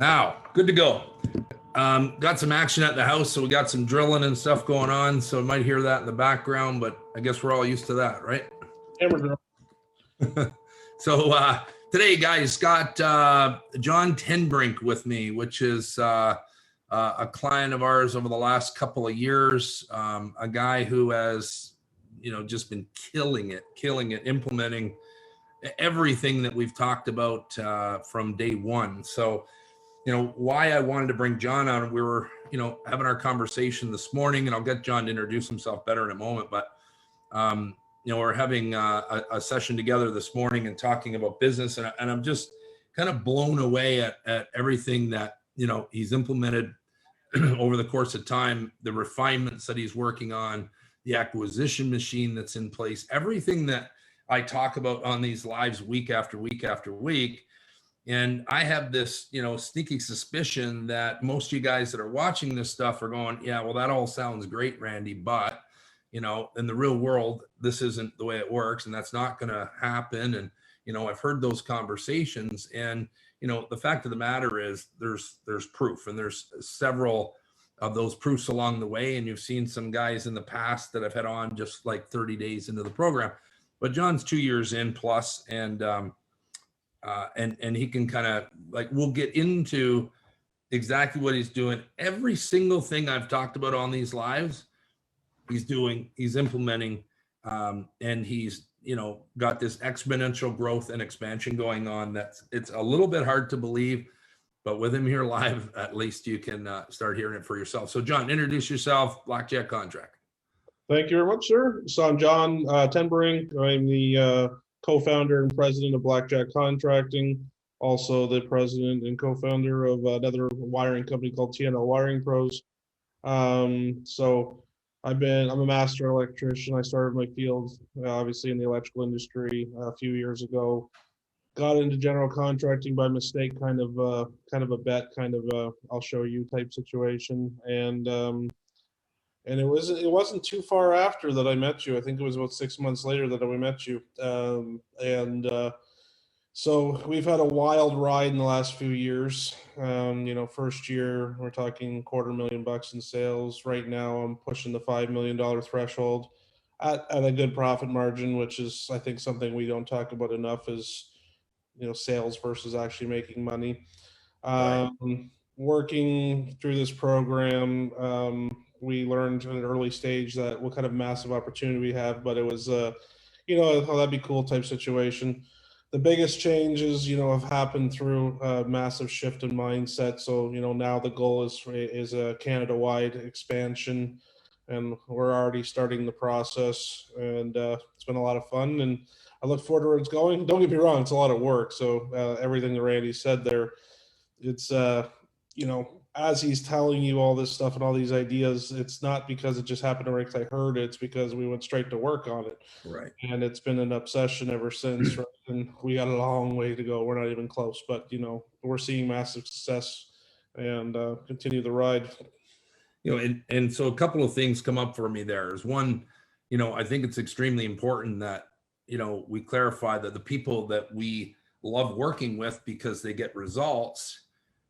Now, good to go. Got some action at the house, so we got some drilling and stuff going on. So I might hear that in the background, but I guess we're all used to that, right? So today, guys, got John Tenbrink with me, which is a client of ours over the last couple of years. A guy who has, just been killing it, implementing everything that we've talked about from day one. So, why I wanted to bring John on, we were, having our conversation this morning, and I'll get John to introduce himself better in a moment, but, we're having a session together this morning and talking about business, and I'm just kind of blown away at everything that, he's implemented over the course of time, the refinements that he's working on, the acquisition machine that's in place, everything that I talk about on these lives week after week after week. And I have this, sneaky suspicion that most of you guys that are watching this stuff are going, yeah, well, that all sounds great, Randy, but, in the real world, this isn't the way it works, and that's not going to happen. And, I've heard those conversations, and, the fact of the matter is there's proof, and there's several of those proofs along the way. And you've seen some guys in the past that I've had on just like 30 days into the program, but John's 2 years in plus, and he can kind of we'll get into exactly what he's doing. Every single thing I've talked about on these lives, he's doing, he's implementing, and he's, got this exponential growth and expansion going on. It's a little bit hard to believe, but with him here live, at least you can start hearing it for yourself. So John, introduce yourself, Blackjack Contract. Thank you very much, sir. So I'm John Tenbrink. I'm the co-founder and president of Blackjack Contracting, also the president and co-founder of another wiring company called TNL Wiring Pros. So I'm a master electrician. I started my field, obviously, in the electrical industry a few years ago. Got into general contracting by mistake, kind of a bet, I'll show you type situation. And it wasn't too far after that I met you. I think it was about 6 months later that we met you. So we've had a wild ride in the last few years. First year we're talking $250,000 in sales. Right now I'm pushing the $5 million threshold at a good profit margin, which is, I think, something we don't talk about enough is, sales versus actually making money. Right. Working through this program, we learned at an early stage that what kind of massive opportunity we have, but it was, oh, that'd be cool type situation. The biggest changes, have happened through a massive shift in mindset. So, now the goal is a Canada-wide expansion, and we're already starting the process, and it's been a lot of fun, and I look forward to where it's going. Don't get me wrong, it's a lot of work. So everything that Randy said there, it's, as he's telling you all this stuff and all these ideas, it's not because it just happened to because I heard it. It's because we went straight to work on it. Right. And it's been an obsession ever since. Right? And we got a long way to go. We're not even close, but we're seeing massive success and continue the ride. And so a couple of things come up for me there is one, I think it's extremely important that, we clarify that the people that we love working with because they get results,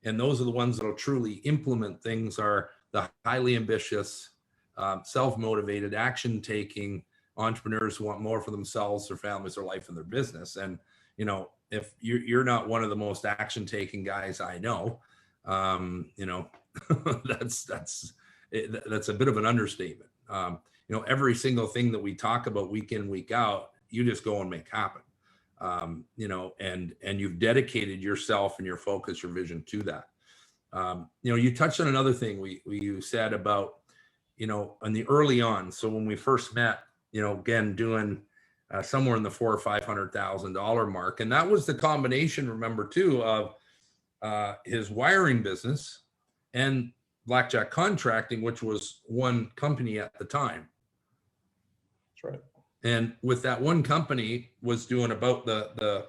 and those are the ones that will truly implement things, are the highly ambitious, self-motivated, action-taking entrepreneurs who want more for themselves, their families, their life, and their business. And, if you're not one of the most action-taking guys I know, that's a bit of an understatement. Every single thing that we talk about week in, week out, you just go and make happen. And you've dedicated yourself and your focus, your vision to that. You touched on another thing you said about, in the early on. So when we first met, again, doing somewhere in the $400,000 or $500,000 mark. And that was the combination, remember too, of his wiring business and Blackjack Contracting, which was one company at the time. That's right. And with that one company was doing about the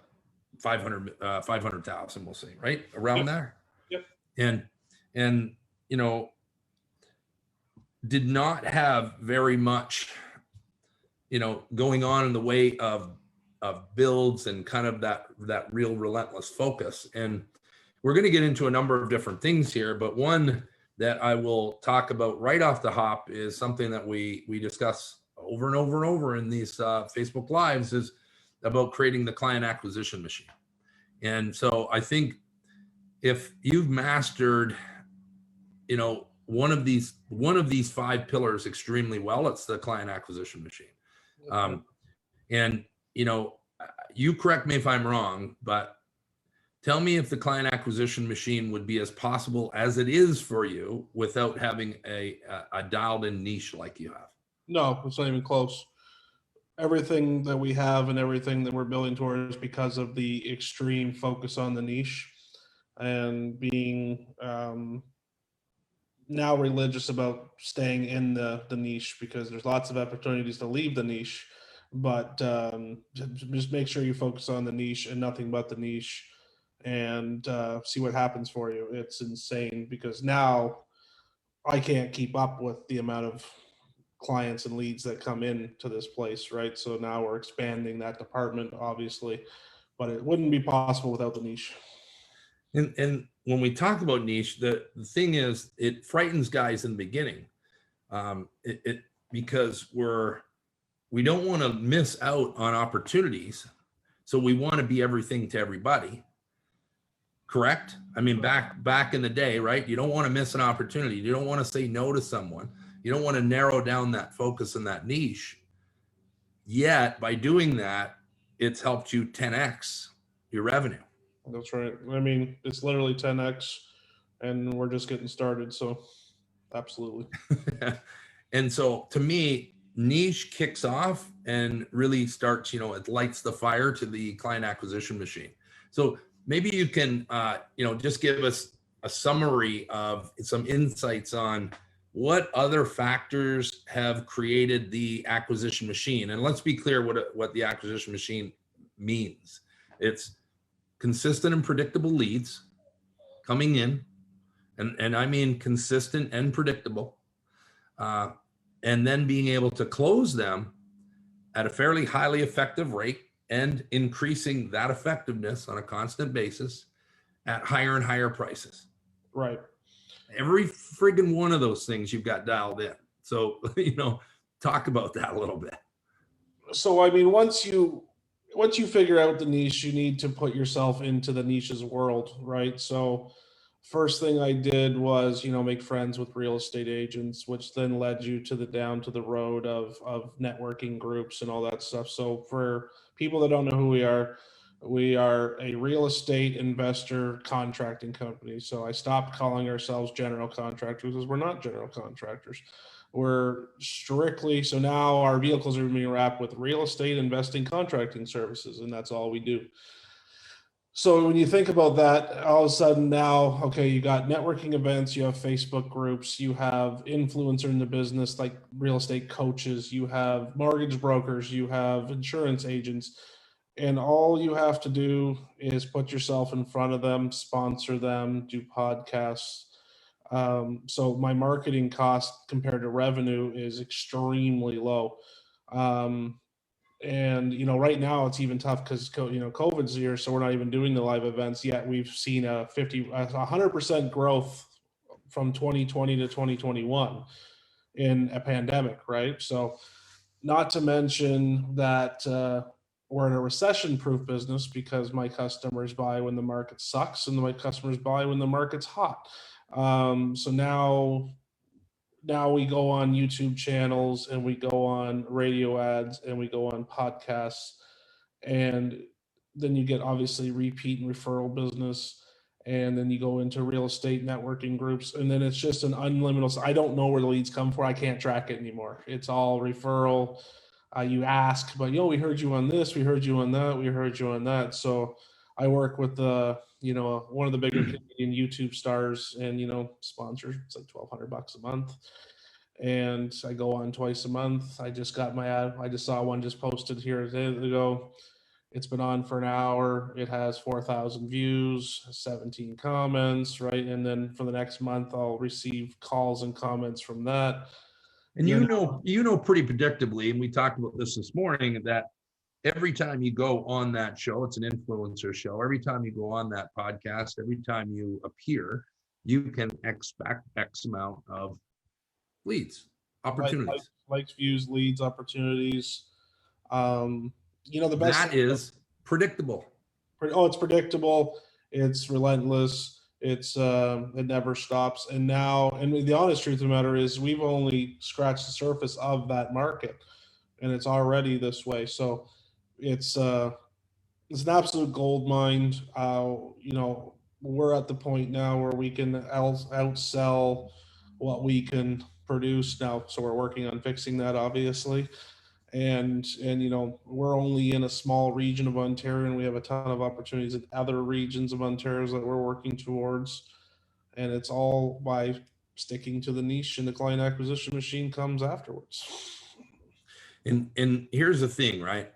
500,000, we'll say, right around there. Yep. And did not have very much, going on in the way of builds and kind of that real relentless focus. And we're going to get into a number of different things here, but one that I will talk about right off the hop is something that we discuss over and over and over in these Facebook Lives, is about creating the client acquisition machine. And so I think if you've mastered, one of these 5 pillars extremely well, it's the client acquisition machine. And you correct me if I'm wrong, but tell me if the client acquisition machine would be as possible as it is for you without having a dialed in niche like you have. No, it's not even close. Everything that we have and everything that we're building towards because of the extreme focus on the niche and being now religious about staying in the niche, because there's lots of opportunities to leave the niche, but just make sure you focus on the niche and nothing but the niche, and see what happens for you. It's insane, because now I can't keep up with the amount of clients and leads that come in to this place, right? So now we're expanding that department, obviously, but it wouldn't be possible without the niche. And when we talk about niche, the thing is, it frightens guys in the beginning, because we don't want to miss out on opportunities, so we want to be everything to everybody. Correct? I mean, back in the day, right? You don't want to miss an opportunity. You don't want to say no to someone. You don't want to narrow down that focus in that niche. Yet by doing that, it's helped you 10x your revenue. That's right. I mean, it's literally 10x, and we're just getting started. So absolutely. And so to me, niche kicks off and really starts, it lights the fire to the client acquisition machine. So maybe you can, just give us a summary of some insights on what other factors have created the acquisition machine. And let's be clear what the acquisition machine means. It's consistent and predictable leads coming in, and I mean consistent and predictable, and then being able to close them at a fairly highly effective rate and increasing that effectiveness on a constant basis at higher and higher prices. Right. Every friggin' one of those things you've got dialed in. So, talk about that a little bit. So, I mean, once you figure out the niche, you need to put yourself into the niche's world, right? So first thing I did was, make friends with real estate agents, which then led you down to the road of networking groups and all that stuff. So for people that don't know who we are a real estate investor contracting company. So I stopped calling ourselves general contractors, because we're not general contractors. We're strictly, so now our vehicles are being wrapped with real estate investing contracting services, and that's all we do. So when you think about that, all of a sudden now, okay, you got networking events, you have Facebook groups, you have influencer in the business like real estate coaches, you have mortgage brokers, you have insurance agents, and all you have to do is put yourself in front of them, sponsor them, do podcasts. So my marketing cost compared to revenue is extremely low. And right now it's even tough because COVID's here, so we're not even doing the live events yet. We've seen a 100% growth from 2020 to 2021 in a pandemic, right? So not to mention that we're in a recession-proof business, because my customers buy when the market sucks and my customers buy when the market's hot. So now we go on YouTube channels, and we go on radio ads, and we go on podcasts, and then you get obviously repeat and referral business, and then you go into real estate networking groups, and then it's just an unlimited. I don't know where the leads come from. I can't track it anymore. It's all referral. You ask, but we heard you on this, we heard you on that, we heard you on that. So I work with one of the bigger Canadian YouTube stars, and sponsors. It's like $1,200 a month, and I go on twice a month. I just got my ad. I just saw one just posted here a day ago. It's been on for an hour. It has 4,000 views, 17 comments, right? And then for the next month, I'll receive calls and comments from that. And pretty predictably, and we talked about this morning, that every time you go on that show, it's an influencer show. Every time you go on that podcast, every time you appear, you can expect X amount of leads, opportunities. Likes, views, leads, opportunities. Um, the best That thing, is predictable. it's predictable, it's relentless, it never stops. And now, and the honest truth of the matter is, we've only scratched the surface of that market, and it's already this way. So it's it's an absolute gold mine. We're at the point now where we can outsell what we can produce now. So we're working on fixing that, obviously. And we're only in a small region of Ontario, and we have a ton of opportunities in other regions of Ontario that we're working towards. And it's all by sticking to the niche, and the client acquisition machine comes afterwards. And here's the thing, right?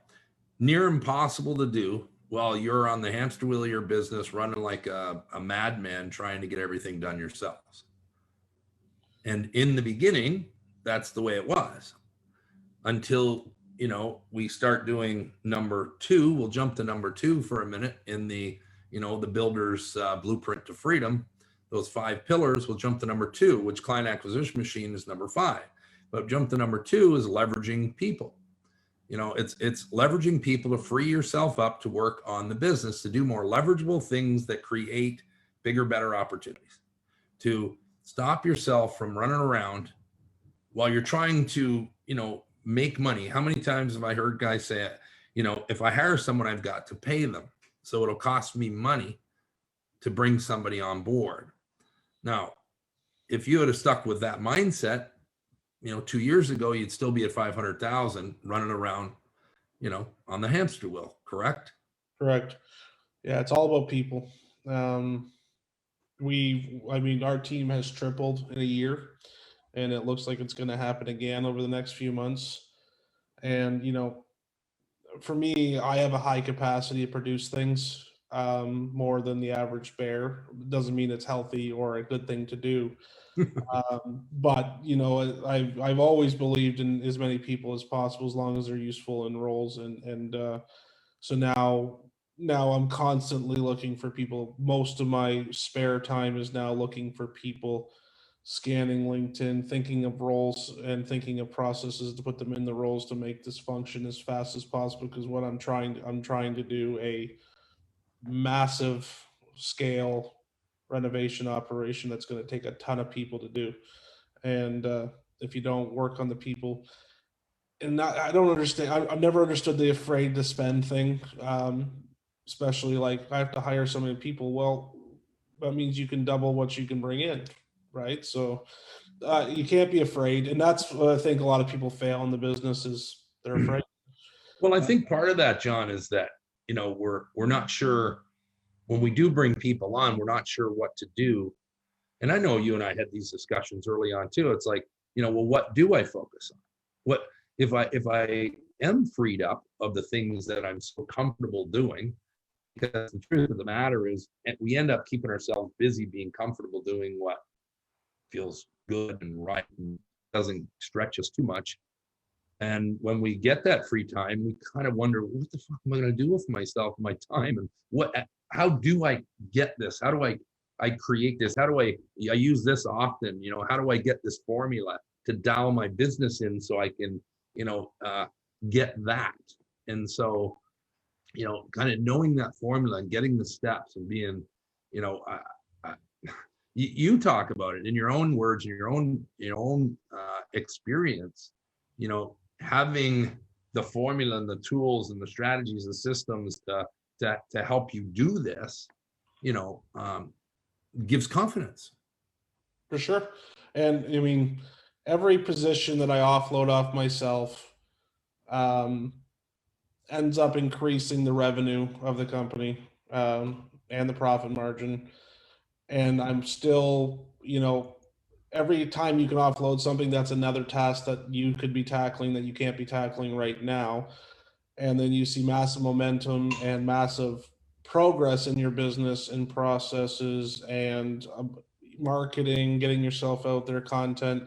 Near impossible to do while you're on the hamster wheel of your business, running like a madman, trying to get everything done yourselves. And in the beginning, that's the way it was, until we start doing number two. We'll jump to number two for a minute in the the builder's blueprint to freedom. Those 5 pillars. We'll jump to number two, which client acquisition machine is number 5. But jump to number 2 is leveraging people. It's leveraging people to free yourself up to work on the business, to do more leverageable things that create bigger, better opportunities, to stop yourself from running around while you're trying to make money. How many times have I heard guys say, if I hire someone, I've got to pay them, so it'll cost me money to bring somebody on board. Now, if you had stuck with that mindset, 2 years ago, you'd still be at 500,000 running around, on the hamster wheel, correct? Correct. Yeah, it's all about people. Our team has tripled in a year, and it looks like it's going to happen again over the next few months. And, for me, I have a high capacity to produce things, more than the average bear. Doesn't mean it's healthy or a good thing to do. But I've always believed in as many people as possible, as long as they're useful in roles. And so now I'm constantly looking for people. Most of my spare time is now looking for people, scanning LinkedIn, thinking of roles and thinking of processes to put them in the roles to make this function as fast as possible. Because what I'm trying to do a massive scale renovation operation that's going to take a ton of people to do. And if you don't work on the people, and I don't understand. I've never understood the afraid to spend thing. Especially like, I have to hire so many people. Well, that means you can double what you can bring in, right? So you can't be afraid, and that's what I think a lot of people fail in the business, is they're afraid. Well, I think part of that, John, is that we're not sure when we do bring people on. We're not sure what to do. And I know you and I had these discussions early on too. It's like, well, what do I focus on? What if I am freed up of the things that I'm so comfortable doing? Because the truth of the matter is, we end up keeping ourselves busy being comfortable doing what feels good and right and doesn't stretch us too much. And when we get that free time, we kind of wonder, what the fuck am I going to do with myself, my time, and how do I get this? How do I create this? How do I use this often? How do I get this formula to dial my business in so I can, get that? And so, kind of knowing that formula and getting the steps and being, you talk about it in your own words, in your own experience, having the formula and the tools and the strategies and systems to help you do this, gives confidence. For sure. And I mean, every position that I offload off myself um, ends up increasing the revenue of the company, and the profit margin. And I'm still, every time you can offload something, that's another task that you could be tackling that you can't be tackling right now. And then you see massive momentum and massive progress in your business and processes and marketing, getting yourself out there, content.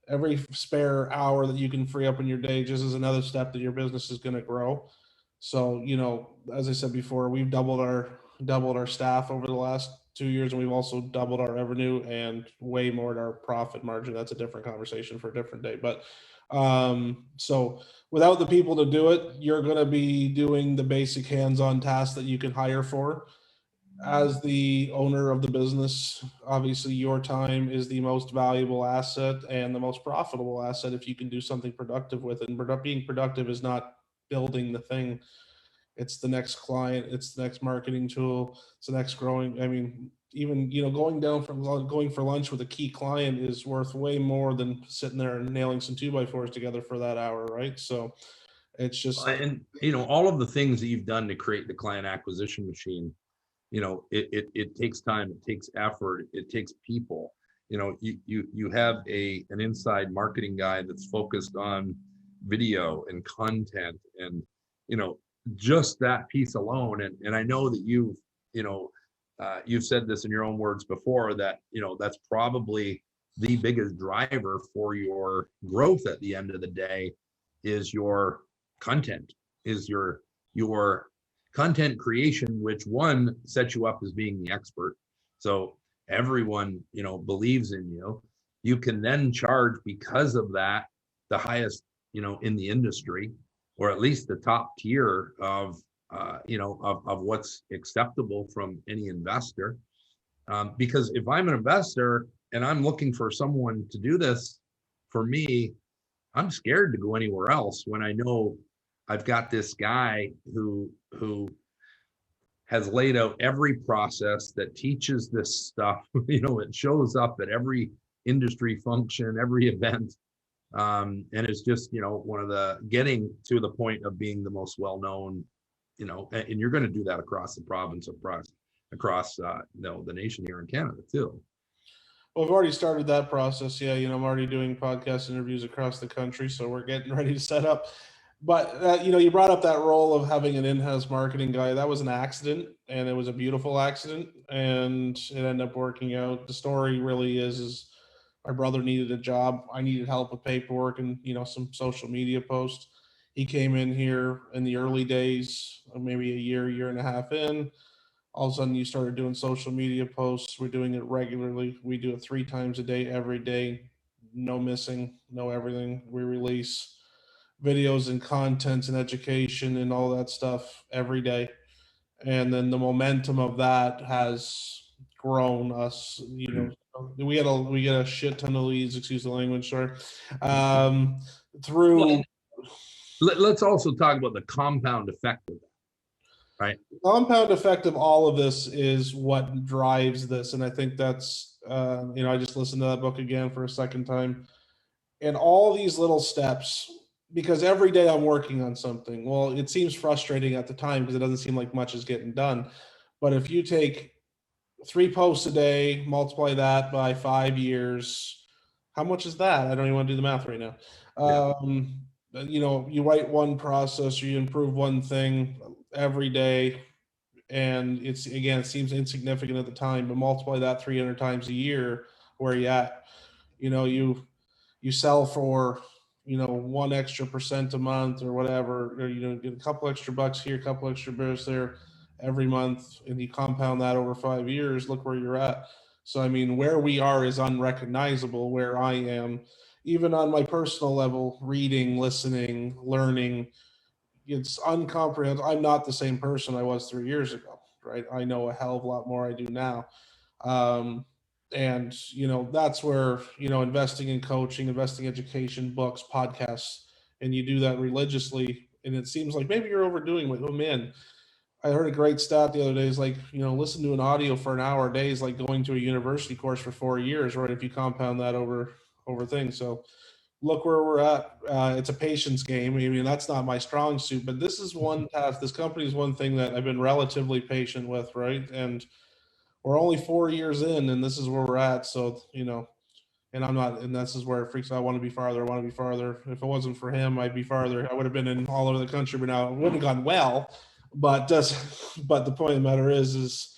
Every spare hour that you can free up in your day just is another step that your business is going to grow. So, as I said before, we've doubled our staff over the last 2 years, and we've also doubled our revenue and way more in our profit margin. That's a different conversation for a different day. But so without the people to do it, you're going to be doing the basic hands-on tasks that you can hire for. As the owner of the business, obviously your time is the most valuable asset and the most profitable asset if you can do something productive with it. And being productive is not building the thing. It's the next client, it's the next marketing tool, it's the next growing. I mean, even going for lunch with a key client is worth way more than sitting there and nailing some 2x4s together for that hour, right? So it's just And all of the things that you've done to create the client acquisition machine, it takes time, it takes effort, it takes people. You have an inside marketing guy that's focused on video and content, and just that piece alone. And I know that you've said this in your own words before, that that's probably the biggest driver for your growth at the end of the day, is your content, is your content creation, which one sets you up as being the expert. So everyone believes in you. You can then charge, because of that, the highest in the industry, or at least the top tier of of what's acceptable from any investor. Because if I'm an investor and I'm looking for someone to do this for me, I'm scared to go anywhere else when I know I've got this guy who has laid out every process that teaches this stuff. It shows up at every industry function, every event. And it's just, one of the getting to the point of being the most well-known, and you're going to do that across the province, across the nation here in Canada too. Well, we've already started that process. Yeah, I'm already doing podcast interviews across the country, so we're getting ready to set up. But you brought up that role of having an in-house marketing guy. That was an accident, and it was a beautiful accident, and it ended up working out. The story really is my brother needed a job. I needed help with paperwork and some social media posts. He came in here in the early days, maybe a year and a half in. All of a sudden you started doing social media posts. We're doing it regularly. We do it 3 times a day, every day, no missing, no everything. We release videos and content and education and all that stuff every day. And then the momentum of that has grown us, we get a shit ton of leads, excuse the language, sorry. Through Let's also talk about the compound effect of that, right? Compound effect of all of this is what drives this, and I think that's I just listened to that book again for a second time, and all these little steps, because every day I'm working on something. Well, it seems frustrating at the time because it doesn't seem like much is getting done, but if you take 3 posts a day, multiply that by 5 years, how much is that? I don't even want to do the math right now. Yeah. You write one process or you improve one thing every day, and it seems insignificant at the time, but multiply that 300 times a year, where you at? You sell for 1 extra % a month or whatever, or get a couple extra bucks here, a couple extra beers there every month, and you compound that over 5 years. Look where you're at. So I mean, where we are is unrecognizable. Where I am, even on my personal level, reading, listening, learning, it's uncomprehensible. I'm not the same person I was 3 years ago, right? I know a hell of a lot more I do now. And that's where investing in coaching, investing in education, books, podcasts, and you do that religiously. And it seems like maybe you're overdoing it. Oh man, I heard a great stat the other day. Is like, listen to an audio for an hour a day is like going to a university course for 4 years, right? If you compound that over things. So look where we're at. It's a patience game. I mean, that's not my strong suit, but this is one task. This company is one thing that I've been relatively patient with, right? And we're only 4 years in, and this is where we're at. So, and I'm not, and this is where it freaks out. I want to be farther. I want to be farther. If it wasn't for him, I'd be farther. I would have been in all over the country, but now it wouldn't have gone well. But but the point of the matter is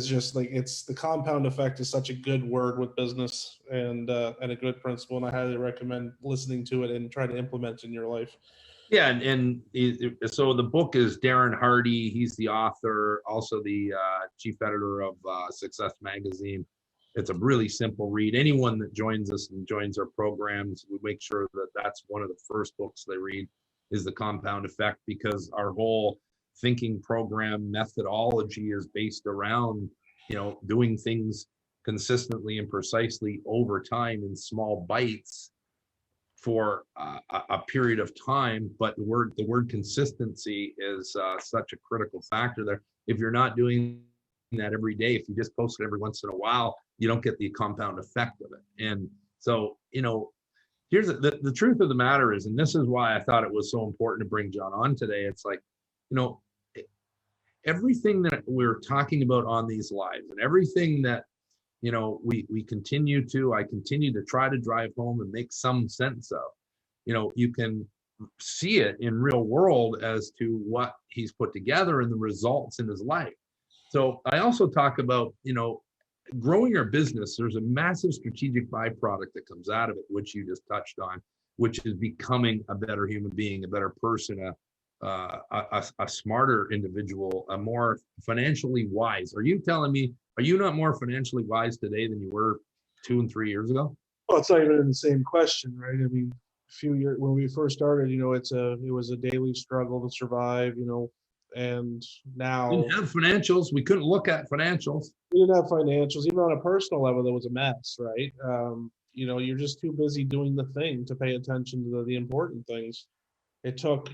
just like, it's the compound effect is such a good word with business, and a good principle, and I highly recommend listening to it and try to implement in your life. Yeah, so the book is Darren Hardy. He's the author, also the chief editor of Success Magazine. It's a really simple read. Anyone that joins us and joins our programs, we make sure that that's one of the first books they read is The Compound Effect, because our whole thinking program methodology is based around, doing things consistently and precisely over time in small bites for a period of time. But the word consistency is such a critical factor there. If you're not doing that every day, if you just post it every once in a while, you don't get the compound effect of it. And so, here's the truth of the matter is, and this is why I thought it was so important to bring John on today. It's like, everything that we're talking about on these lives and everything that we continue to, I continue to try to drive home and make some sense of, you can see it in real world as to what he's put together and the results in his life. So I also talk about, growing our business. There's a massive strategic byproduct that comes out of it, which you just touched on, which is becoming a better human being, a better person, a smarter individual, a more financially wise. Are you telling me, are you not more financially wise today than you were 2 and 3 years ago? Well, it's not even the same question, right? I mean, a few years when we first started, it was a daily struggle to survive, and now We didn't have financials. We couldn't look at financials. we didn't have financials. Even on a personal level, that was a mess, right? You're just too busy doing the thing to pay attention to the important things. It took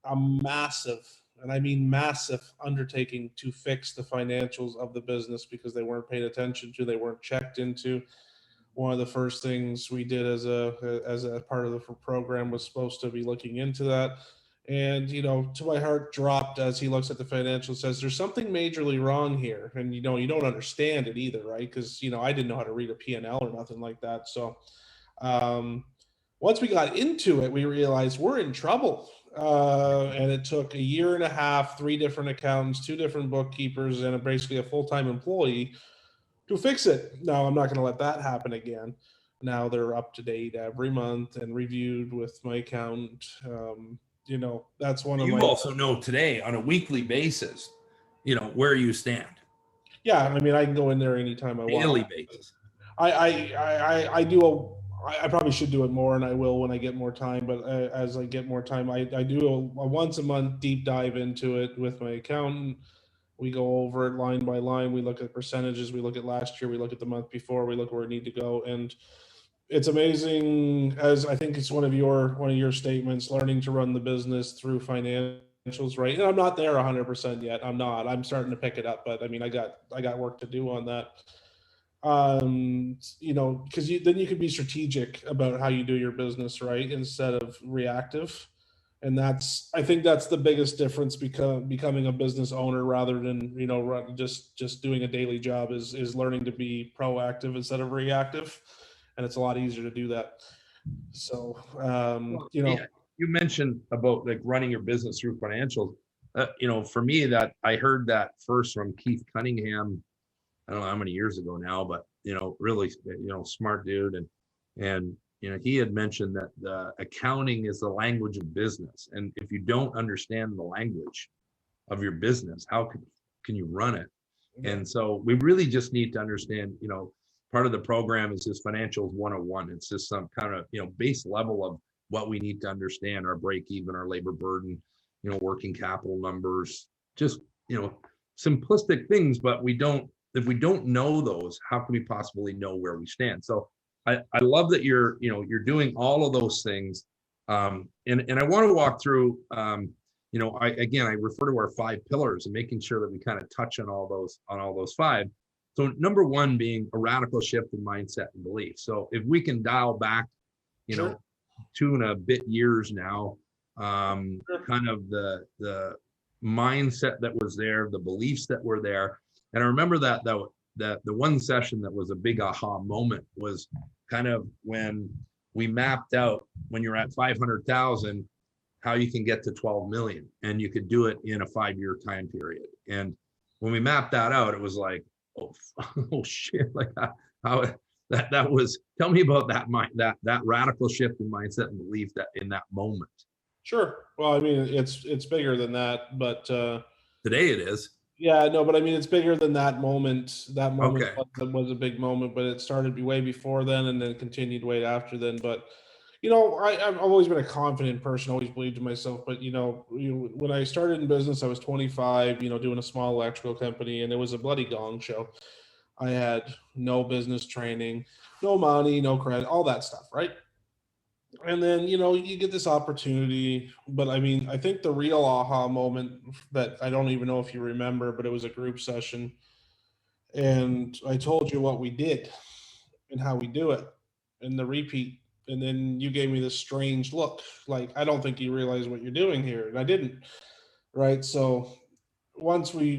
a massive, and I mean massive, undertaking to fix the financials of the business because they weren't paid attention to, they weren't checked into. One of the first things we did as a part of the program was supposed to be looking into that. And to my heart dropped as he looks at the financials, says there's something majorly wrong here, and you don't understand it either, right? Because I didn't know how to read a P&L or nothing like that. So once we got into it, we realized we're in trouble. And it took a year and a half, 3 different accountants, 2 different bookkeepers, and basically a full-time employee to fix it. Now, I'm not going to let that happen again. Now they're up to date every month and reviewed with my accountant. That's one of You my. also know today on a weekly basis, where you stand. Yeah, I mean, I can go in there anytime I want. Daily basis. I do I probably should do it more, and I will when I get more time. But as I get more time, I do a once a month deep dive into it with my accountant. We go over it line by line. We look at percentages. We look at last year. We look at the month before. We look where we need to go. And it's amazing, as I think it's one of your statements, learning to run the business through financials, right? And I'm not there 100% yet. I'm not. I'm starting to pick it up, but I mean, I got work to do on that. Because then you can be strategic about how you do your business, right, instead of reactive. And I think that's the biggest difference, becoming a business owner rather than just doing a daily job is learning to be proactive instead of reactive, and it's a lot easier to do that. So Yeah, you mentioned about like running your business through financials. For me, that I heard that first from Keith Cunningham. I don't know how many years ago now, but really, smart dude, and he had mentioned that the accounting is the language of business, and if you don't understand the language of your business, how can you run it? And so we really just need to understand. Part of the program is just financials 101. It's just some kind of base level of what we need to understand: our break even, our labor burden, working capital numbers, just simplistic things. But if we don't know those, how can we possibly know where we stand? So I love that you're doing all of those things. And I want to walk through, I refer to our 5 pillars and making sure that we kind of touch on all those 5. So number 1 being a radical shift in mindset and belief. So if we can dial back, Sure. 2 and a bit years now, kind of the mindset that was there, the beliefs that were there. And I remember that the one session that was a big aha moment was kind of when we mapped out, when you're at 500,000, how you can get to 12 million, and you could do it in a 5-year time period. And when we mapped that out, it was like, oh shit, like how that was. Tell me about that radical shift in mindset and belief that in that moment. Sure. Well, I mean, it's bigger than that, but Today it is. yeah, no, but I mean, it's bigger than that moment. That moment Okay. was a big moment, but it started way before then, and then continued way after then. But I've always been a confident person, always believed in myself. But when I started in business, I was 25. Doing a small electrical company, and it was a bloody gong show. I had no business training, no money, no credit, all that stuff, right? And then you get this opportunity, but I mean, I think the real aha moment that I don't even know if you remember, but it was a group session, and I told you what we did and how we do it and the repeat, and then you gave me this strange look, like, I don't think you realize what you're doing here, and I didn't. Right? So once we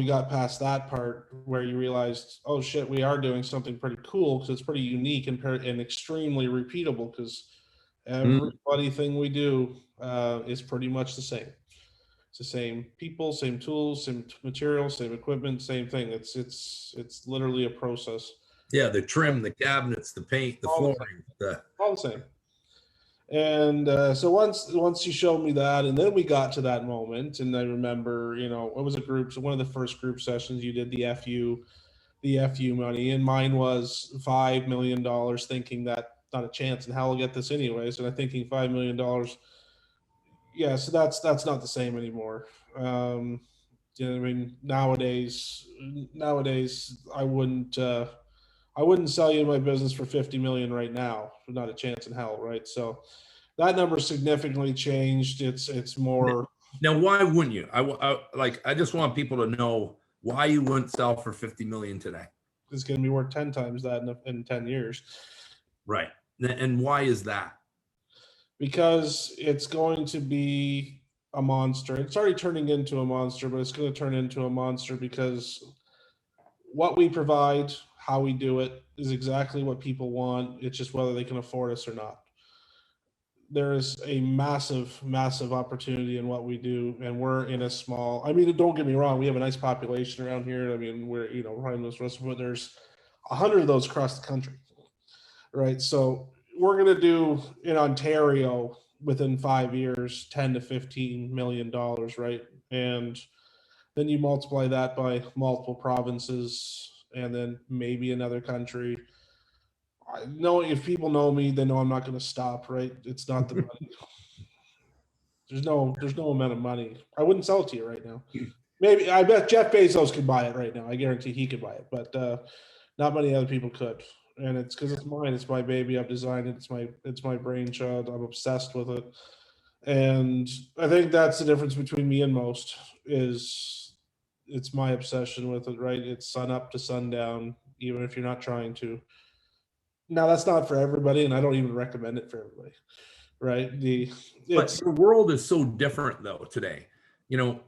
got past that part where you realized, oh shit, we are doing something pretty cool because it's pretty unique and extremely repeatable, because every Mm. bloody thing we do is pretty much the same. It's the same people, same tools, same materials, same equipment, same thing. It's literally a process. Yeah, the trim, the cabinets, the paint, the All the same. flooring, the All the same. And so once you showed me that, and then we got to that moment, and I remember, it was a group. So one of the first group sessions you did the FU money, and mine was $5 million, thinking that not a chance in hell I'll get this anyways, and I'm thinking $5 million. Yeah, so that's not the same anymore. I mean, nowadays I wouldn't sell you my business for 50 million right now. Not a chance in hell, right? So that number significantly changed. It's more. now. Why wouldn't you? I just want people to know why you wouldn't sell for 50 million today. It's going to be worth 10 times that in 10 years, Right. And why is that? because it's going to be a monster. It's already turning into a monster, but it's going to turn into a monster because what we provide, how we do it, is exactly what people want. It's just whether they can afford us or not. There is a massive, massive opportunity in what we do, and we're in a small. I mean, don't get me wrong, we have a nice population around here. I mean, we're probably most rest, but there's 100 of those across the country, right? So we're gonna do in Ontario within 5 years, $10 to $15 million, right? And then you multiply that by multiple provinces, and then maybe another country. I know if people know me, they know I'm not going to stop, right? It's not the money. There's no amount of money. I wouldn't sell it to you right now. Maybe I bet Jeff Bezos could buy it right now. I guarantee he could buy it, but not many other people could. And it's because it's mine. It's my baby. I've designed it. It's my brainchild. I'm obsessed with it. And I think that's the difference between me and most is it's my obsession with it, right? It's sun up to sundown, even if you're not trying to. Now that's not for everybody, and I don't even recommend it for everybody, right? But It's the world is so different though today. You know,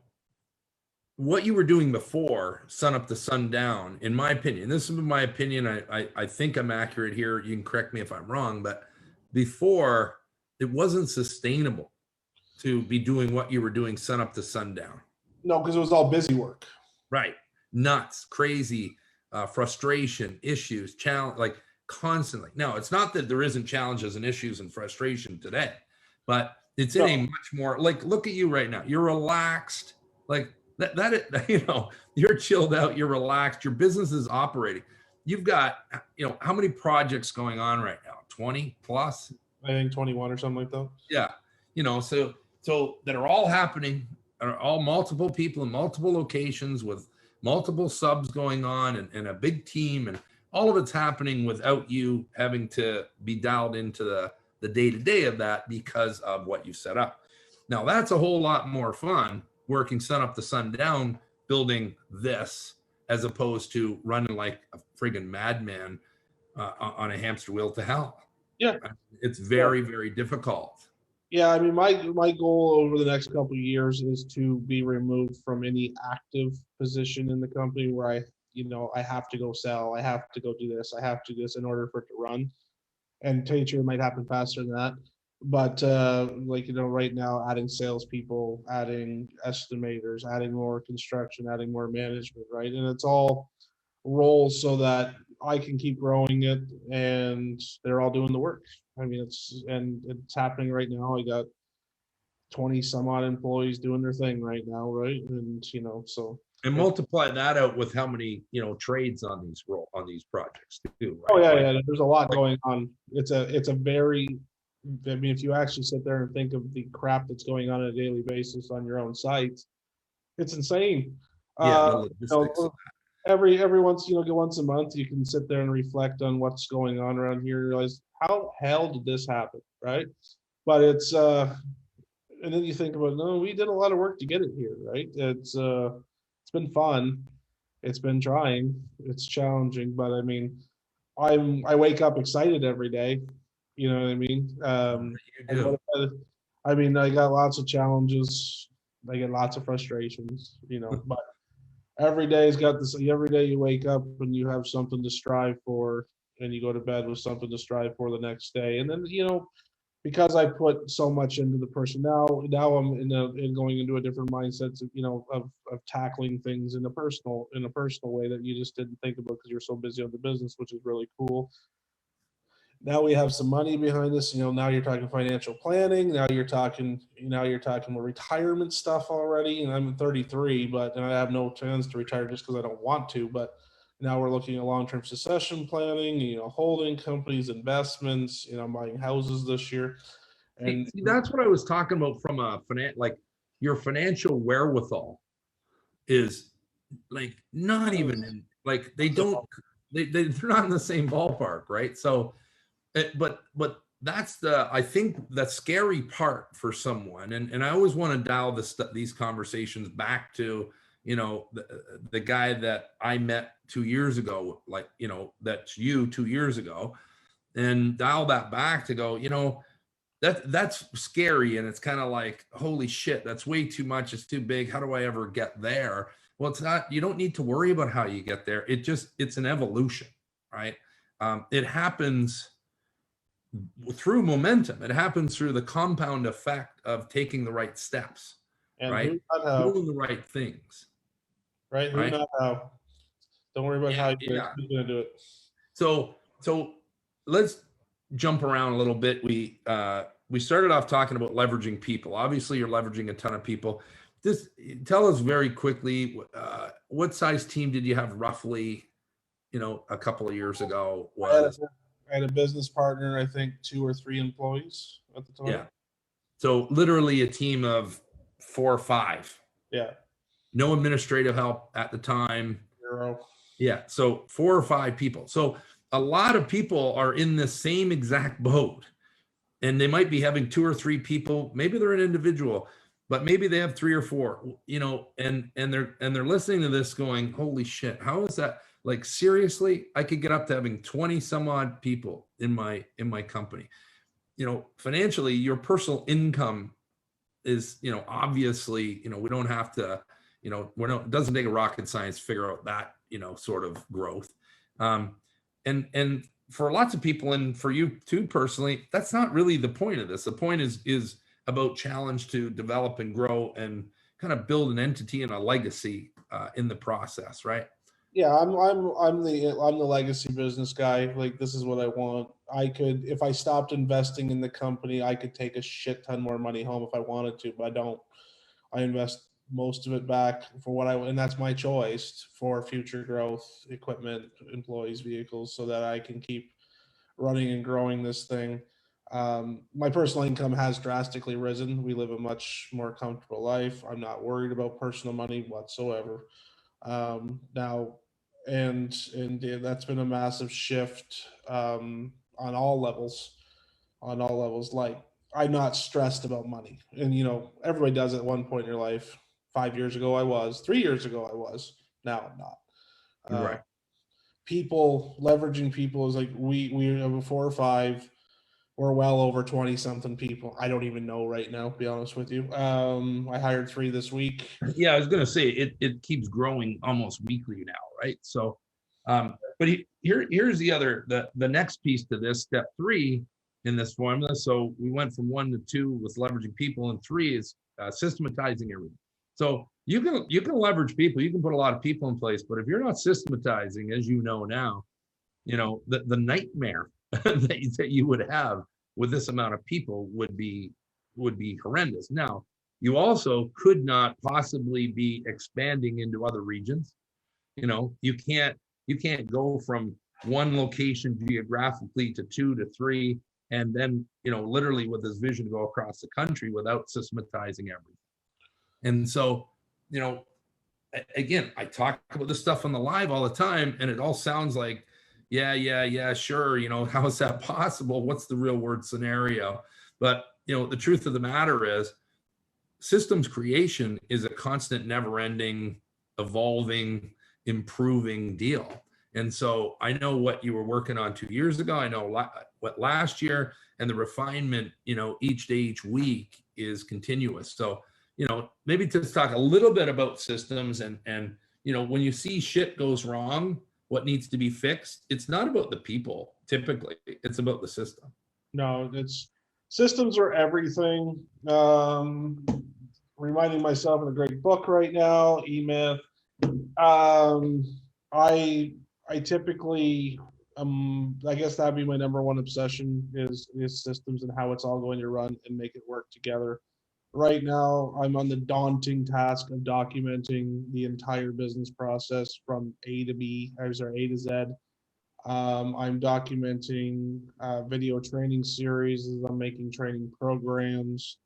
what you were doing before, sun up to sundown, in my opinion, this is my opinion. I think I'm accurate here. You can correct me if I'm wrong, but before it wasn't sustainable to be doing what you were doing sun up to sundown. no, because it was all busy work. Right. Nuts, crazy, frustration, issues, challenge, like constantly. Now, it's not that there isn't challenges and issues and frustration today, but it's in a No, much more like, look at you right now. You're relaxed. Like you're chilled out, you're relaxed, your business is operating. You've got, how many projects going on right now? 20 plus? I think 21 or something like that. Yeah. So that are all happening, are all multiple people in multiple locations with multiple subs going on and a big team, and all of it's happening without you having to be dialed into the day-to-day of that because of what you set up. Now that's a whole lot more fun working sun up to sundown, building this, as opposed to running like a friggin' madman on a hamster wheel to hell. Yeah, It's yeah, very, very difficult. yeah. I mean, my goal over the next couple of years is to be removed from any active position in the company where I have to go sell, I have to go do this, I have to do this in order for it to run. And teacher might happen faster than that. But like right now, adding salespeople, adding estimators, adding more construction, adding more management, right? And it's all roles so that I can keep growing it, and they're all doing the work. I mean, it's happening right now. I got 20 some odd employees doing their thing right now, right? And so And multiply that out with how many, trades on these projects too, oh right? yeah, Like, yeah. There's a lot going on. It's a very, I mean, if you actually sit there and think of the crap that's going on a daily basis on your own site, it's insane. yeah, the You logistics. every once once a month you can sit there and reflect on what's going on around here and realize how hell did this happen, right? But and then you think about, no, we did a lot of work to get it here, right? It's been fun, it's been trying, it's challenging, but I mean, I wake up excited every day. You know what I mean? You I go do. to bed. I mean, I got lots of challenges. I get lots of frustrations. But every day's got this. Every day you wake up and you have something to strive for, and you go to bed with something to strive for the next day. And then because I put so much into the person now I'm in going into a different mindset of of tackling things in a personal way that you just didn't think about because you're so busy on the business, which is really cool. Now we have some money behind us. Now you're talking financial planning. Now you're talking more retirement stuff already. And I'm 33, but I have no plans to retire just because I don't want to. But now we're looking at long-term succession planning, holding companies, investments, buying houses this year. See, And see, that's what I was talking about from like your financial wherewithal is like not even in like they don't they're not in the same ballpark, right? So but that's I think the scary part for someone, and I always want to dial these conversations back to the guy that I met 2 years ago, like that's you 2 years ago, and dial that back to go, that's scary, and it's kind of like, holy shit, that's way too much, it's too big, how do I ever get there? Well, it's not, you don't need to worry about how you get there, it's an evolution, right? It happens through momentum. It happens through the compound effect of taking the right steps, right? who not how, Doing the right things, right? Who right? not how. Don't worry about Yeah, how you do it. yeah. Who's gonna do it? So let's jump around a little bit. We started off talking about leveraging people. Obviously, you're leveraging a ton of people. Just tell us very quickly, what size team did you have roughly, a couple of years ago I had a, was? I had a business partner, I think 2 or 3 employees at the time. Yeah. So literally a team of 4 or 5. Yeah, No administrative help at the time. 0. Yeah. So 4 or 5 people. So a lot of people are in the same exact boat, and they might be having 2 or 3 people. Maybe they're an individual, but maybe they have 3 or 4, and they're listening to this going, holy shit, how is that? Like, seriously, I could get up to having 20 some odd people in my company. Financially, your personal income is, obviously, we don't have to, it doesn't take a rocket science to figure out that, sort of growth. And for lots of people, and for you too personally, that's not really the point of this. The point is about challenge to develop and grow and kind of build an entity and a legacy in the process, right? Yeah, I'm the legacy business guy. Like, this is what I want. I could, if I stopped investing in the company, I could take a shit ton more money home if I wanted to, but I don't. I invest most of it back for and that's my choice for future growth, equipment, employees, vehicles, so that I can keep running and growing this thing. My personal income has drastically risen. We live a much more comfortable life. I'm not worried about personal money whatsoever now, and yeah, that's been a massive shift on all levels. On all levels, like, I'm not stressed about money, and everybody does at one point in your life. 5 years ago, I was. 3 years ago, I was. Now I'm not. Uh, Right. People leveraging people is like we have 4 or 5. We're well over 20 something people. I don't even know right now, to be honest with you. I hired 3 this week. Yeah, I was going to say it keeps growing almost weekly now, right? So, but here's the next piece to this, step 3 in this formula. So we went from 1 to 2 with leveraging people, and 3 is systematizing everything. So you can leverage people, you can put a lot of people in place, but if you're not systematizing, as you know now, the nightmare that you would have with this amount of people would be horrendous. Now, You also could not possibly be expanding into other regions. You can't go from one location geographically to two to three, and then literally with this vision go across the country without systematizing everything. And so, you know, again, I talk about this stuff on the live all the time, and it all sounds like, yeah, sure. How is that possible? What's the real world scenario? But the truth of the matter is, systems creation is a constant, never-ending, evolving, improving deal. And so I know what you were working on 2 years ago. I know what last year, and the refinement, each day, each week is continuous. So, maybe just talk a little bit about systems and when you see shit goes wrong, what needs to be fixed, it's not about the people, typically, it's about the system. No, it's systems are everything. Reminding myself of a great book right now, E-Myth. Um, I typically, I guess that'd be my number one obsession is systems and how it's all going to run and make it work together. Right now, I'm on the daunting task of documenting the entire business process from A to B, or sorry, A to Z. I'm documenting video training series as I'm making training programs.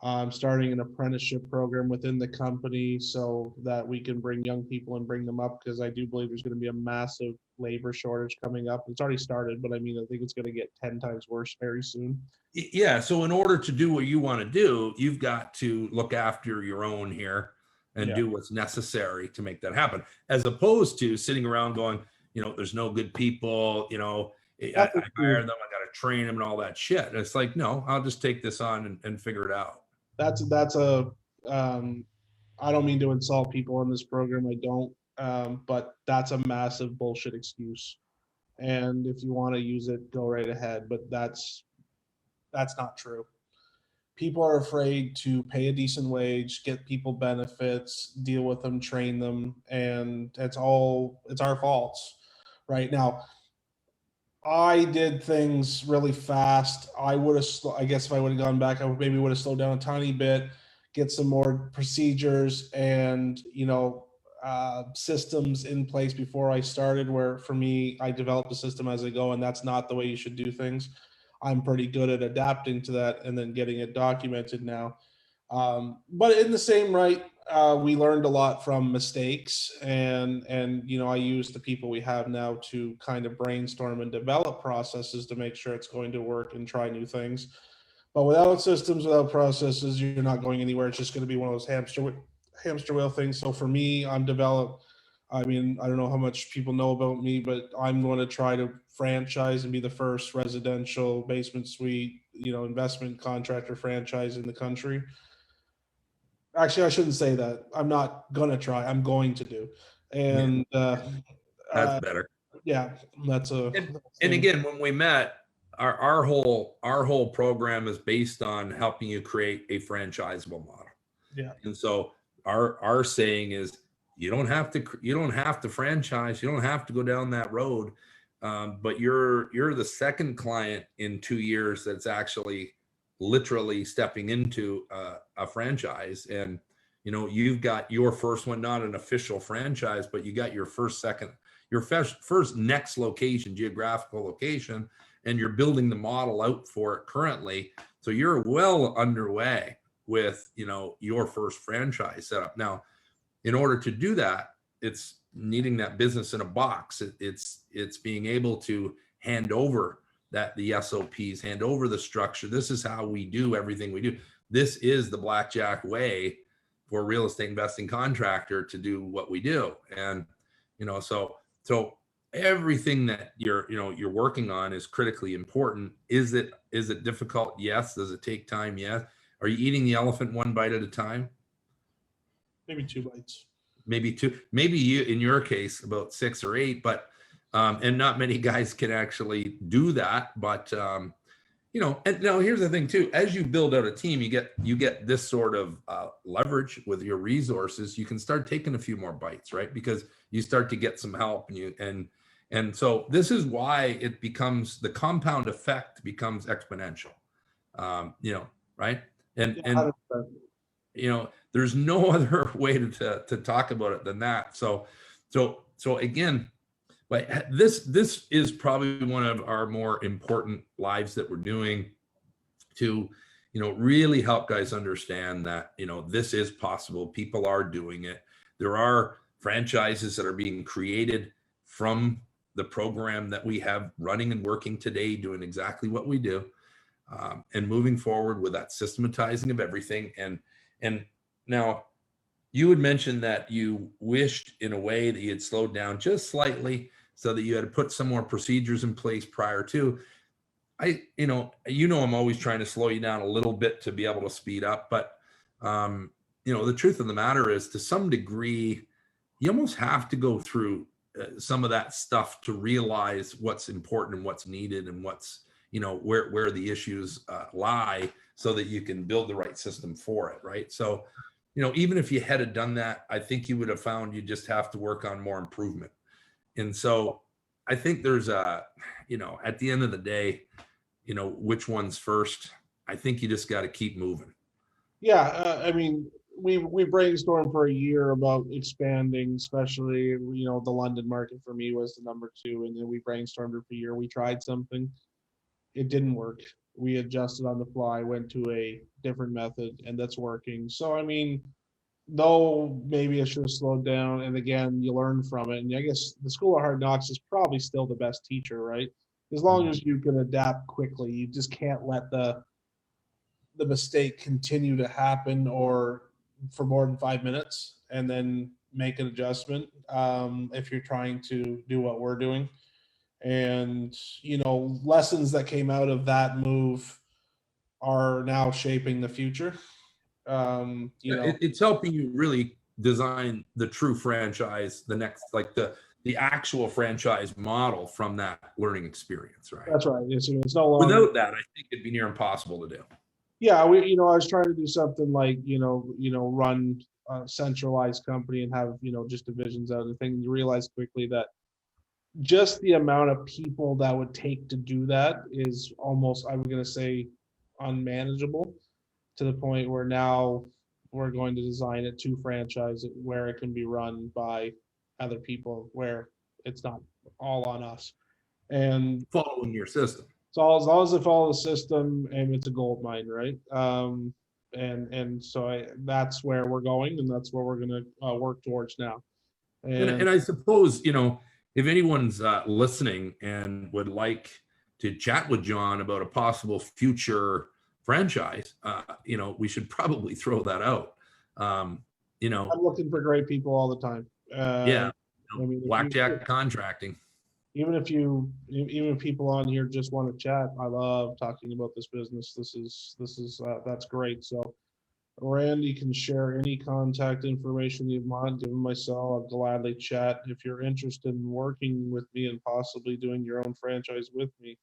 I'm starting an apprenticeship program within the company so that we can bring young people and bring them up, because I do believe there's going to be a massive labor shortage coming up. It's already started, but I mean, I think it's going to get 10 times worse very soon. Yeah. So in order to do what you want to do, you've got to look after your own here and do what's necessary to make that happen, as opposed to sitting around going, there's no good people, I hire them, I got to train them and all that shit. And it's like, no, I'll just take this on and figure it out. That's a I don't mean to insult people in this program. I don't, but that's a massive bullshit excuse. And if you want to use it, go right ahead. But that's not true. People are afraid to pay a decent wage, get people benefits, deal with them, train them, and it's our faults. Right now, I did things really fast. I guess if I would have gone back, I maybe would have slowed down a tiny bit, get some more procedures and, systems in place before I started, where for me, I developed a system as I go, and that's not the way you should do things. I'm pretty good at adapting to that and then getting it documented now. But in the same right, we learned a lot from mistakes, and I use the people we have now to kind of brainstorm and develop processes to make sure it's going to work and try new things. But without systems, without processes, you're not going anywhere. It's just going to be one of those hamster wheel things. So for me, I mean, I don't know how much people know about me, but I'm going to try to franchise and be the first residential basement suite, investment contractor franchise in the country. Actually, I shouldn't say that. I'm not gonna try. I'm going to do. And That's uh, better. yeah, that's a And again, when we met, our whole program is based on helping you create a franchisable model. yeah. And so our saying is, you don't have to franchise, you don't have to go down that road. But you're the second client in 2 years that's actually literally stepping into a franchise. And you've got your first one, not an official franchise, but you got your first next location, geographical location, and you're building the model out for it currently. So you're well underway with your first franchise setup. Now, in order to do that, it's needing that business in a box. It's being able to hand over the SOPs, hand over the structure. This is how we do everything we do. This is the blackjack way for a real estate investing contractor to do what we do. And so everything that you're working on is critically important. Is it difficult? Yes. Does it take time? Yes. Are you eating the elephant one bite at a time? Maybe 2 bites. Maybe two. Maybe you, in your case, about 6 or 8. But and not many guys can actually do that. But and now here's the thing too. As you build out a team, you get this sort of leverage with your resources. You can start taking a few more bites, right? Because you start to get some help, and so this is why it becomes, the compound effect becomes exponential. Right? And there's no other way to talk about it than that. So again, but this is probably one of our more important lives that we're doing to, really help guys understand that, this is possible. People are doing it. There are franchises that are being created from the program that we have running and working today, doing exactly what we do, and moving forward with that systematizing of everything. And now you had mentioned that you wished in a way that you had slowed down just slightly so that you had to put some more procedures in place prior to. I'm always trying to slow you down a little bit to be able to speed up, but the truth of the matter is, to some degree, you almost have to go through some of that stuff to realize what's important and what's needed and what's, where the issues lie, so that you can build the right system for it, right? So, even if you had done that, I think you would have found you just have to work on more improvement. And so I think there's at the end of the day, which one's first? I think you just got to keep moving. Yeah, I mean, we brainstormed for a year about expanding, especially the London market for me was the number two, and then we brainstormed for a year. We tried something, it didn't work. We adjusted on the fly, went to a different method, and that's working. So I mean, though maybe I should have slowed down, and again, you learn from it. And I guess the School of Hard Knocks is probably still the best teacher, right? As long as you can adapt quickly, you just can't let the mistake continue to happen or for more than 5 minutes and then make an adjustment, if you're trying to do what we're doing. And lessons that came out of that move are now shaping the future. It's helping you really design the true franchise, the next, like the actual franchise model from that learning experience, right? That's right. It's no longer. Without that, I think it'd be near impossible to do. Yeah, I was trying to do something like run a centralized company and have just divisions out of the thing. You realize quickly that just the amount of people that would take to do that is almost, I'm going to say, unmanageable, to the point where now we're going to design it to franchise it where it can be run by other people, where it's not all on us. And Following your system. so as long as it follows the system, and it's a gold mine, right? And so that's where we're going, and that's where we're going to work towards now. And I suppose, if anyone's listening and would like to chat with John about a possible future franchise, we should probably throw that out. I'm looking for great people all the time. Yeah, Blackjack Contracting. Even if people on here just want to chat, I love talking about this business. This is that's great. So Randy can share any contact information you want. Give him my cell. I'll gladly chat. If you're interested in working with me and possibly doing your own franchise with me,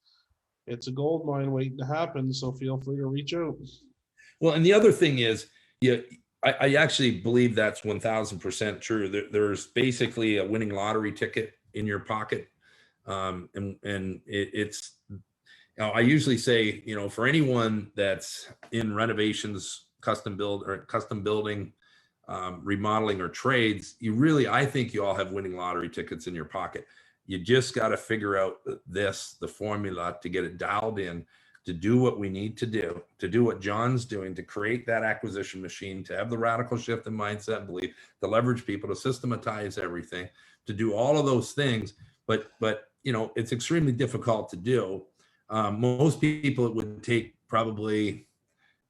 it's a gold mine waiting to happen. So feel free to reach out. Well, and the other thing is, I actually believe that's 1000% true. There's basically a winning lottery ticket in your pocket. It's, I usually say, for anyone that's in renovations, custom building, remodeling, or trades, I think you all have winning lottery tickets in your pocket. You just got to figure out the formula to get it dialed in, to do what we need to do what John's doing, to create that acquisition machine, to have the radical shift in mindset and belief, to leverage people, to systematize everything, to do all of those things. But it's extremely difficult to do. Most people, it would take probably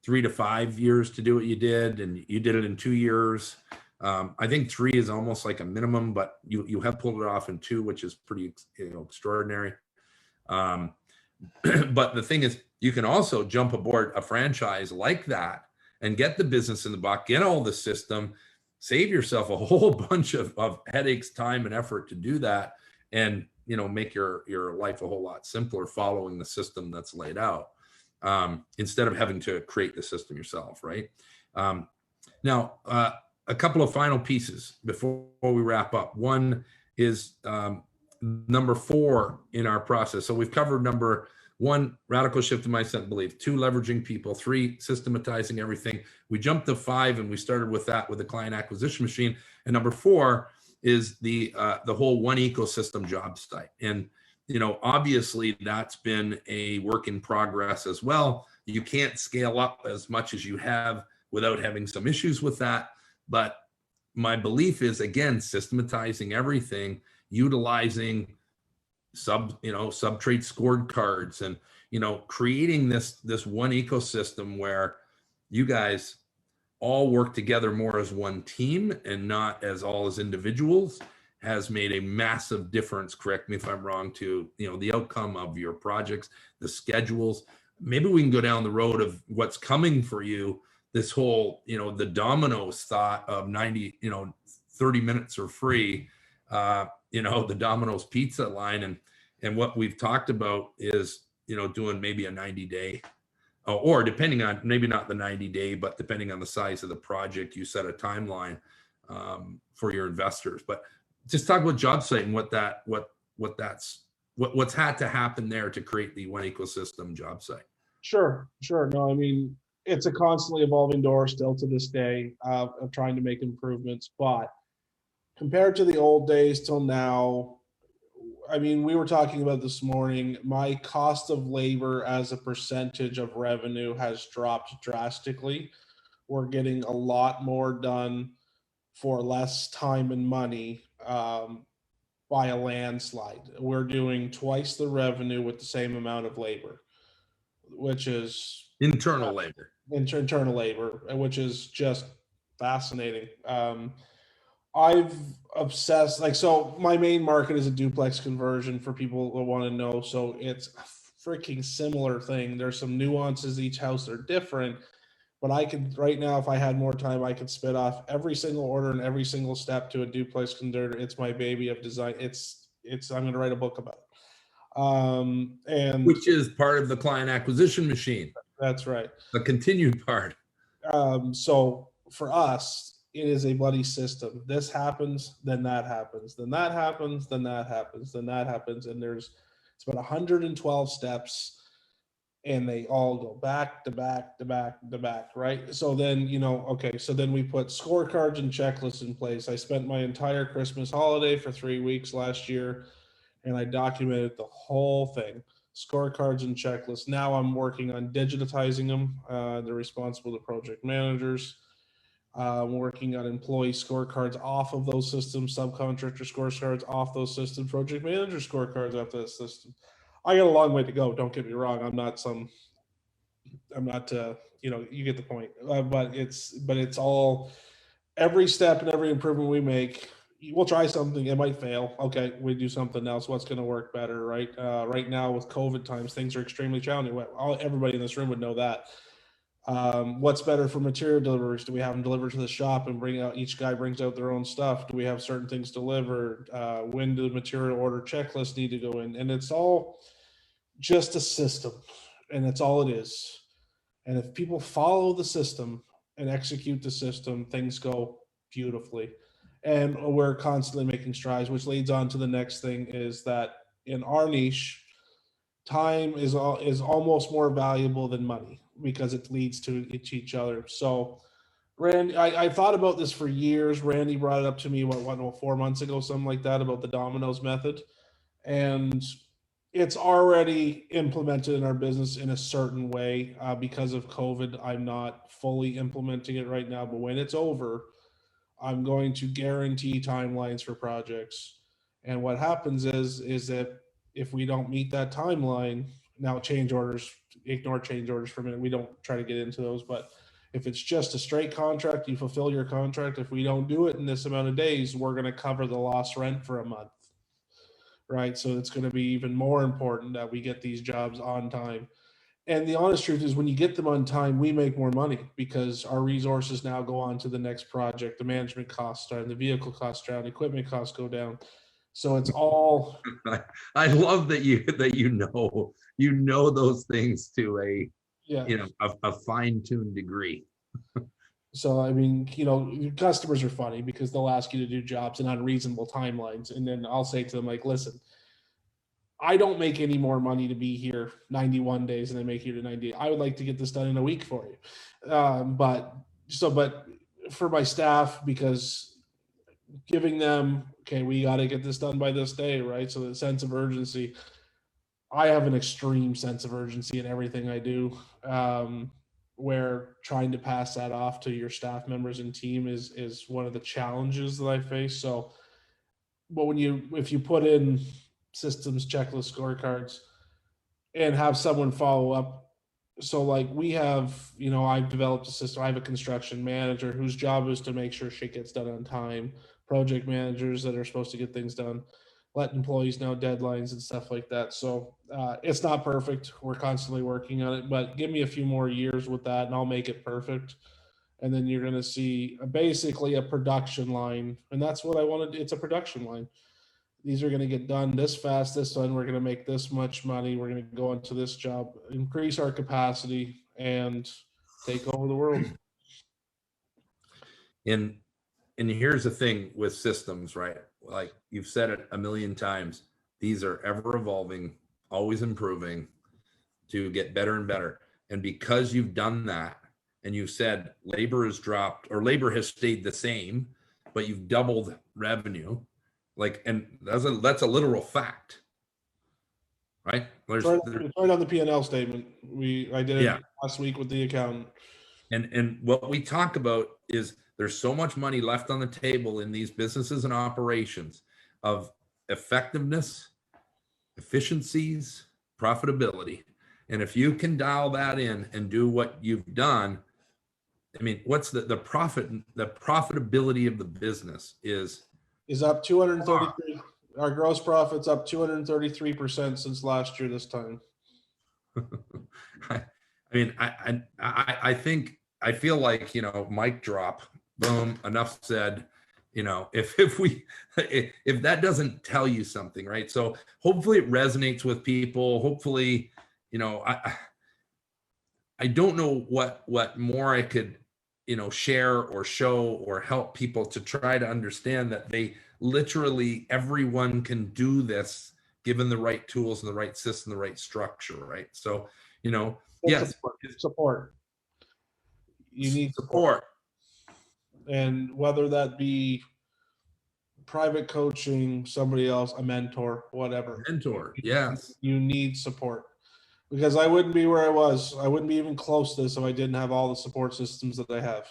3 to 5 years to do what you did, and you did it in 2 years. I think 3 is almost like a minimum, but you have pulled it off in 2, which is pretty extraordinary. But the thing is, you can also jump aboard a franchise like that and get the business in the buck, get all the system, save yourself a whole bunch of headaches, time, and effort to do that, and make your life a whole lot simpler following the system that's laid out, instead of having to create the system yourself, right? Now, a couple of final pieces before we wrap up. One is number 4 in our process. So we've covered number one, radical shift in mindset and belief. Two, leveraging people. Three, systematizing everything. We jumped to five, and we started with that with the client acquisition machine. And number four is the whole one ecosystem job site. And obviously that's been a work in progress as well. You can't scale up as much as you have without having some issues with that. But my belief is, again, systematizing everything, utilizing sub-trade scorecards, and creating this one ecosystem where you guys all work together more as one team and not as individuals, has made a massive difference. Correct me if I'm wrong, to the outcome of your projects, the schedules. Maybe we can go down the road of what's coming for you. This whole the Domino's thought of 30 minutes are free, the Domino's pizza line, and what we've talked about is doing maybe a 90-day, or depending on, maybe not the 90-day, but depending on the size of the project, you set a timeline for your investors. But just talk about job site and what's had to happen there to create the one ecosystem job site. Sure. No, I mean, it's a constantly evolving door still to this day of trying to make improvements. But compared to the old days till now, I mean, we were talking about this morning, my cost of labor as a percentage of revenue has dropped drastically. We're getting a lot more done for less time and money by a landslide. We're doing twice the revenue with the same amount of labor, which is internal labor, which is just fascinating. I've obsessed, so my main market is a duplex conversion for people who want to know. So it's a freaking similar thing. There's some nuances. Each house are different, but I could right now, if I had more time, I could spit off every single order and every single step to a duplex converter. It's my baby of design. I'm going to write a book about it. And which is part of the client acquisition machine. That's right. The continued part. So for us, it is a buddy system. This happens, then that happens, then that happens, then that happens, then that happens. And it's about 112 steps, and they all go back to back to back to back, right? So then, so then we put scorecards and checklists in place. I spent my entire Christmas holiday for 3 weeks last year, and I documented the whole thing. Scorecards and checklists. Now I'm working on digitizing them. They're responsible to project managers. Working on employee scorecards off of those systems, subcontractor scorecards off those systems, project manager scorecards off that system. I got a long way to go. Don't get me wrong. I'm not, you get the point. But it's all, every step and every improvement we make, we'll try something, it might fail. Okay, we do something else. What's going to work better, right? Right now with COVID times, things are extremely challenging. Everybody in this room would know that. What's better for material deliveries? Do we have them delivered to the shop and each guy brings out their own stuff? Do we have certain things delivered? When do the material order checklists need to go in? And it's all just a system, and that's all it is. And if people follow the system and execute the system, things go beautifully. And we're constantly making strides, which leads on to the next thing, is that in our niche, time is almost more valuable than money because it leads to each other. So Randy, I thought about this for years. Randy brought it up to me, 4 months ago, something like that, about the Domino's method. And it's already implemented in our business in a certain way. Because of COVID, I'm not fully implementing it right now, but when it's over, I'm going to guarantee timelines for projects. And what happens is that if we don't meet that timeline, now change orders, ignore change orders for a minute. We don't try to get into those, but if it's just a straight contract, you fulfill your contract. If we don't do it in this amount of days, we're going to cover the lost rent for a month, right? So it's going to be even more important that we get these jobs on time. And the honest truth is, when you get them on time, we make more money because our resources now go on to the next project. The management costs down, the vehicle costs down, equipment costs go down. So it's all. I love that you know those things to a fine-tuned degree. So I mean, customers are funny because they'll ask you to do jobs in unreasonable timelines, and then I'll say to them, like, listen, I don't make any more money to be here 91 days than I make here to 90. I would like to get this done in a week for you. But for my staff, because giving them, okay, we got to get this done by this day, right? So the sense of urgency, I have an extreme sense of urgency in everything I do. Where trying to pass that off to your staff members and team is one of the challenges that I face. So, but if you put in systems, checklist, scorecards, and have someone follow up. So like we have, I've developed a system. I have a construction manager whose job is to make sure shit gets done on time. Project managers that are supposed to get things done, let employees know deadlines and stuff like that. So it's not perfect. We're constantly working on it, but give me a few more years with that and I'll make it perfect. And then you're going to see basically a production line. And that's what I wanted. It's a production line. These are going to get done this fast, this one. We're going to make this much money. We're going to go into this job, increase our capacity, and take over the world. And here's the thing with systems, right? Like you've said it a million times, these are ever evolving, always improving to get better and better. And because you've done that and you said labor has dropped or labor has stayed the same, but you've doubled revenue, and that's a literal fact, right? It's right on the P&L statement. I did it last week with the accountant. And what we talk about is there's so much money left on the table in these businesses and operations of effectiveness, efficiencies, profitability. And if you can dial that in and do what you've done, I mean, what's the profitability of the business is up 233. Our gross profit's up 233% since last year this time. I think I feel like, mic drop, boom, enough said. If that doesn't tell you something, right? So hopefully it resonates with people. Hopefully, I don't know what more I could, share or show or help people to try to understand that they literally everyone can do this given the right tools and the right system, the right structure, right? So, yes, support. You need support. And whether that be private coaching, somebody else, a mentor, whatever. Yes. You need support. Because I wouldn't be where I was. I wouldn't be even close to this if I didn't have all the support systems that I have.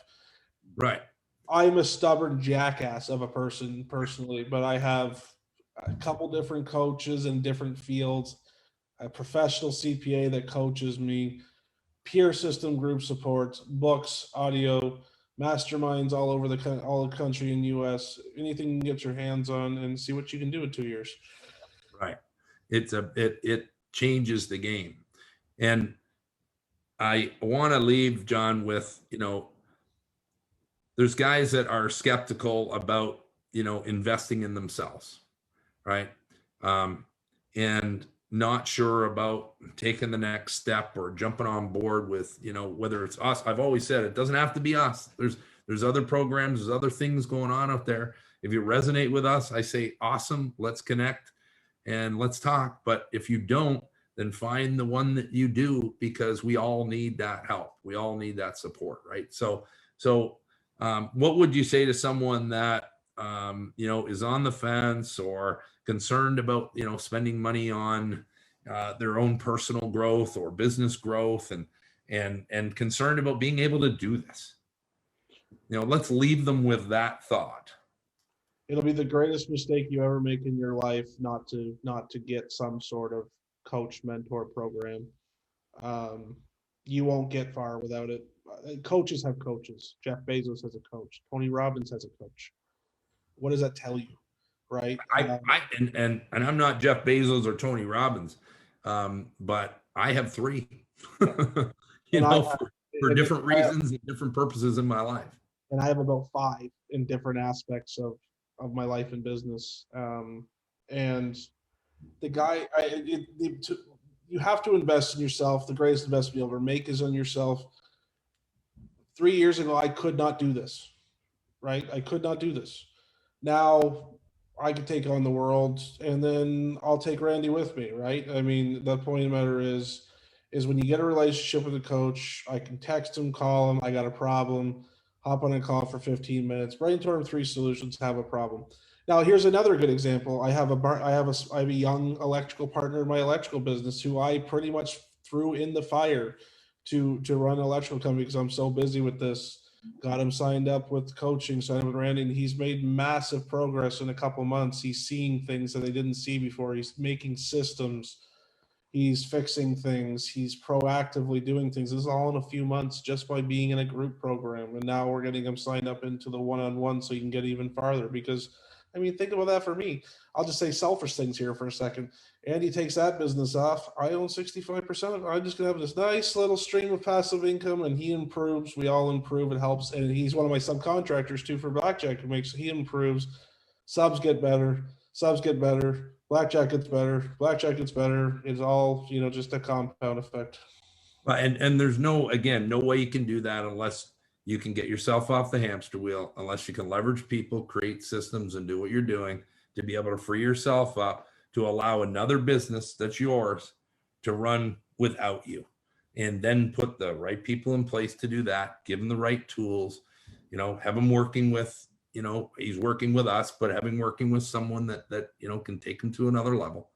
Right. I'm a stubborn jackass of a person personally, but I have a couple different coaches in different fields, a professional CPA that coaches me, peer system group supports, books, audio, masterminds all over all the country and US. Anything you can get your hands on and see what you can do in 2 years. Right. It changes the game. And I want to leave John with, there's guys that are skeptical about, investing in themselves, right? And not sure about taking the next step or jumping on board with, whether it's us. I've always said it doesn't have to be us. There's other programs, there's other things going on out there. If you resonate with us, I say, awesome, let's connect and let's talk. But if you don't, then find the one that you do, because we all need that help. We all need that support, right? So what would you say to someone that, is on the fence or concerned about, spending money on their own personal growth or business growth and concerned about being able to do this? Let's leave them with that thought. It'll be the greatest mistake you ever make in your life not to get some sort of coach mentor program. You won't get far without it. Coaches have coaches. Jeff Bezos has a coach. Tony Robbins has a coach. What does that tell you, right? And I'm not Jeff Bezos or Tony Robbins, but I have three, for different reasons and different purposes in my life. And I have about 5 in different aspects of my life and business. And the guy, you have to invest in yourself. The greatest investment you'll ever make is on yourself. 3 years ago, I could not do this, right? I could not do this. Now, I could take on the world, and then I'll take Randy with me, right? I mean, the point of the matter is when you get a relationship with a coach, I can text him, call him, I got a problem, hop on a call for 15 minutes, brainstorm 3 solutions, have a problem. Now, here's another good example. I have a young electrical partner in my electrical business who I pretty much threw in the fire to run an electrical company because I'm so busy with this. Got him signed up with coaching, signed up with Randy, and he's made massive progress in a couple months. He's seeing things that they didn't see before. He's making systems. He's fixing things. He's proactively doing things. This is all in a few months just by being in a group program. And now we're getting him signed up into the one-on-one so he can get even farther. Because, I mean, think about that for me. I'll just say selfish things here for a second. Andy takes that business off. I own 65% of it. I'm just going to have this nice little stream of passive income, and he improves. We all improve. It helps. And he's one of my subcontractors too for Blackjack, who makes he improves. Subs get better. Subs get better. Blackjack gets better. Blackjack gets better. It's all, just a compound effect. And there's no way you can do that unless you can get yourself off the hamster wheel, unless you can leverage people, create systems, and do what you're doing to be able to free yourself up to allow another business that's yours to run without you. And then put the right people in place to do that, give them the right tools, have them working with, he's working with us, but having working with someone that can take him to another level,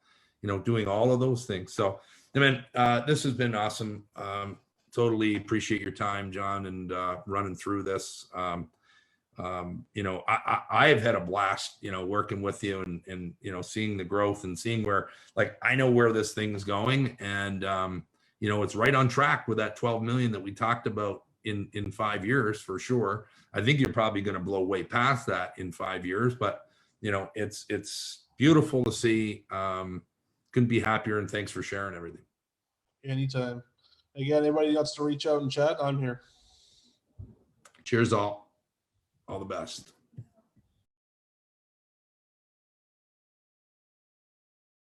doing all of those things. So, I mean, this has been awesome. Totally appreciate your time, John, and running through this. I have had a blast, working with you and seeing the growth and seeing where, like, I know where this thing's going, and it's right on track with that 12 million that we talked about in 5 years for sure. I think you're probably going to blow way past that in 5 years, but it's beautiful to see. Couldn't be happier, and thanks for sharing everything. Anytime. Again, anybody wants to reach out and chat, I'm here. Cheers all the best.